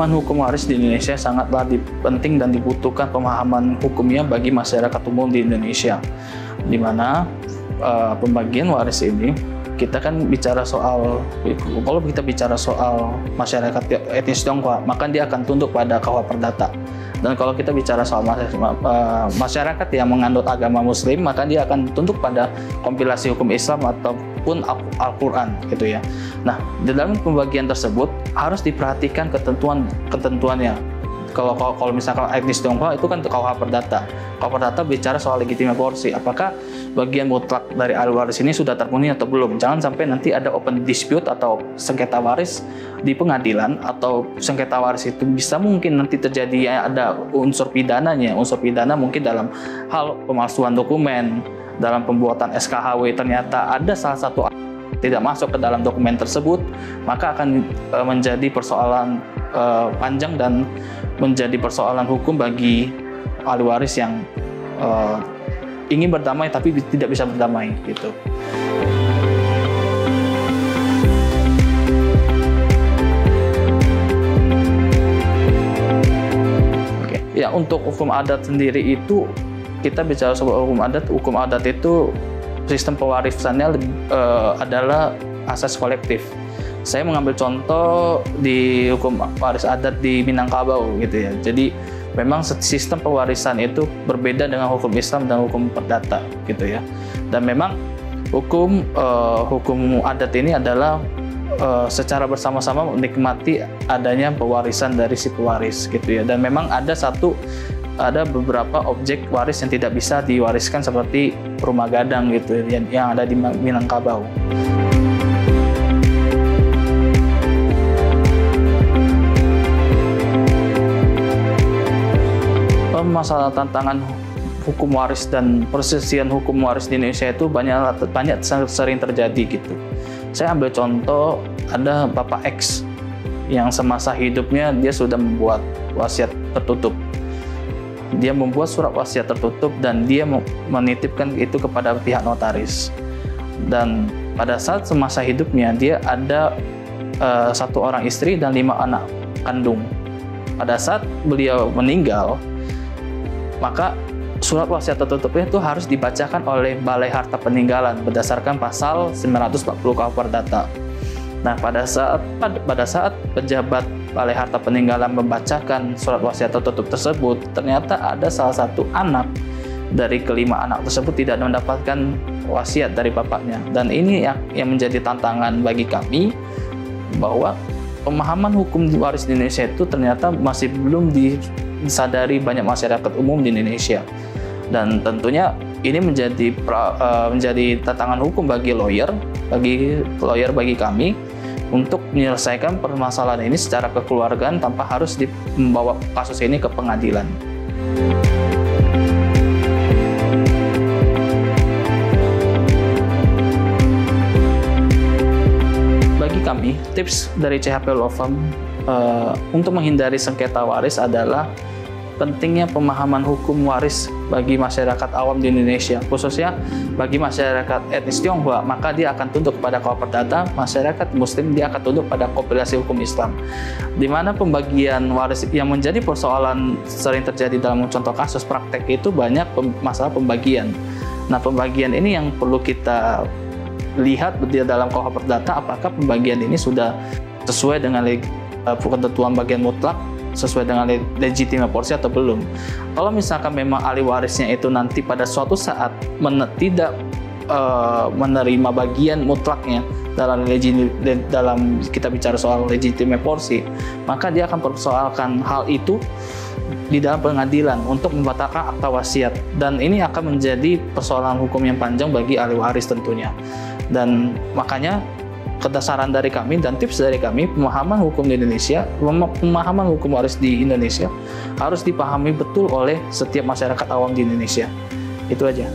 pemahaman hukum waris di Indonesia sangatlah penting dan dibutuhkan pemahaman hukumnya bagi masyarakat umum di Indonesia, di mana pembagian waris ini kita kan bicara soal, kalau kita bicara soal masyarakat etnis Tionghoa, maka dia akan tunduk pada KUH Perdata. Dan kalau kita bicara soal masyarakat yang menganut agama Muslim, maka dia akan tunduk pada kompilasi hukum Islam ataupun Al-Quran, gitu ya. Nah, di dalam pembagian tersebut harus diperhatikan ketentuannya. Kalau misalkan etnis Tionghoa itu kan KUH Perdata. KUH Perdata bicara soal legitimasi porsi. Apakah bagian mutlak dari ahli waris ini sudah terpenuhi atau belum? Jangan sampai nanti ada open dispute atau sengketa waris di pengadilan, atau sengketa waris itu bisa mungkin nanti terjadi ada unsur pidananya. Unsur pidana mungkin dalam hal pemalsuan dokumen, dalam pembuatan SKHW ternyata ada salah satu tidak masuk ke dalam dokumen tersebut, maka akan menjadi persoalan panjang dan menjadi persoalan hukum bagi ahli waris yang ingin berdamai tapi tidak bisa berdamai, gitu. Oke. Ya, untuk hukum adat sendiri itu kita bicara soal hukum adat itu sistem pewarisannya adalah asas kolektif. Saya mengambil contoh di hukum waris adat di Minangkabau, gitu ya. Jadi memang sistem pewarisan itu berbeda dengan hukum Islam dan hukum perdata, gitu ya. Dan memang hukum adat ini adalah secara bersama-sama menikmati adanya pewarisan dari si pewaris, gitu ya. Dan memang ada beberapa objek waris yang tidak bisa diwariskan seperti rumah gadang, gitu yang ada di Minangkabau. Masalah tantangan hukum waris dan persisian hukum waris di Indonesia itu banyak sering terjadi, gitu. Saya ambil contoh, ada Bapak X yang semasa hidupnya dia sudah membuat wasiat tertutup. Dia membuat surat wasiat tertutup dan dia menitipkan itu kepada pihak notaris. Dan pada saat semasa hidupnya dia ada 1 orang istri dan 5 anak kandung. Pada saat beliau meninggal, maka surat wasiat tertutupnya itu harus dibacakan oleh Balai Harta Peninggalan berdasarkan pasal 940 KUH Perdata. Nah, pada saat pejabat Balai Harta Peninggalan membacakan surat wasiat tertutup tersebut, ternyata ada salah satu anak dari kelima anak tersebut tidak mendapatkan wasiat dari bapaknya. Dan ini yang menjadi tantangan bagi kami, bahwa pemahaman hukum waris di Indonesia itu ternyata masih belum disadari banyak masyarakat umum di Indonesia. Dan tentunya ini menjadi tantangan hukum bagi lawyer bagi kami untuk menyelesaikan permasalahan ini secara kekeluargaan tanpa harus membawa kasus ini ke pengadilan. Bagi kami, tips dari CHP Law Firm untuk menghindari sengketa waris adalah pentingnya pemahaman hukum waris bagi masyarakat awam di Indonesia, khususnya bagi masyarakat etnis Tionghoa, maka dia akan tunduk kepada KUH Perdata. Masyarakat Muslim dia akan tunduk pada kompilasi hukum Islam, di mana pembagian waris yang menjadi persoalan sering terjadi dalam contoh kasus praktek itu banyak masalah pembagian. Nah, pembagian ini yang perlu kita lihat di dalam KUH Perdata, apakah pembagian ini sudah sesuai dengan ketentuan bagian mutlak, sesuai dengan legitimasi porsi atau belum. Kalau misalkan memang ahli warisnya itu nanti pada suatu saat tidak menerima bagian mutlaknya dalam kita bicara soal legitimasi porsi, maka dia akan persoalkan hal itu di dalam pengadilan untuk membatalkan akta wasiat, dan ini akan menjadi persoalan hukum yang panjang bagi ahli waris tentunya. Dan makanya kedasaran dari kami dan tips dari kami, pemahaman hukum di Indonesia, pemahaman hukum waris di Indonesia harus dipahami betul oleh setiap masyarakat awam di Indonesia. Itu aja.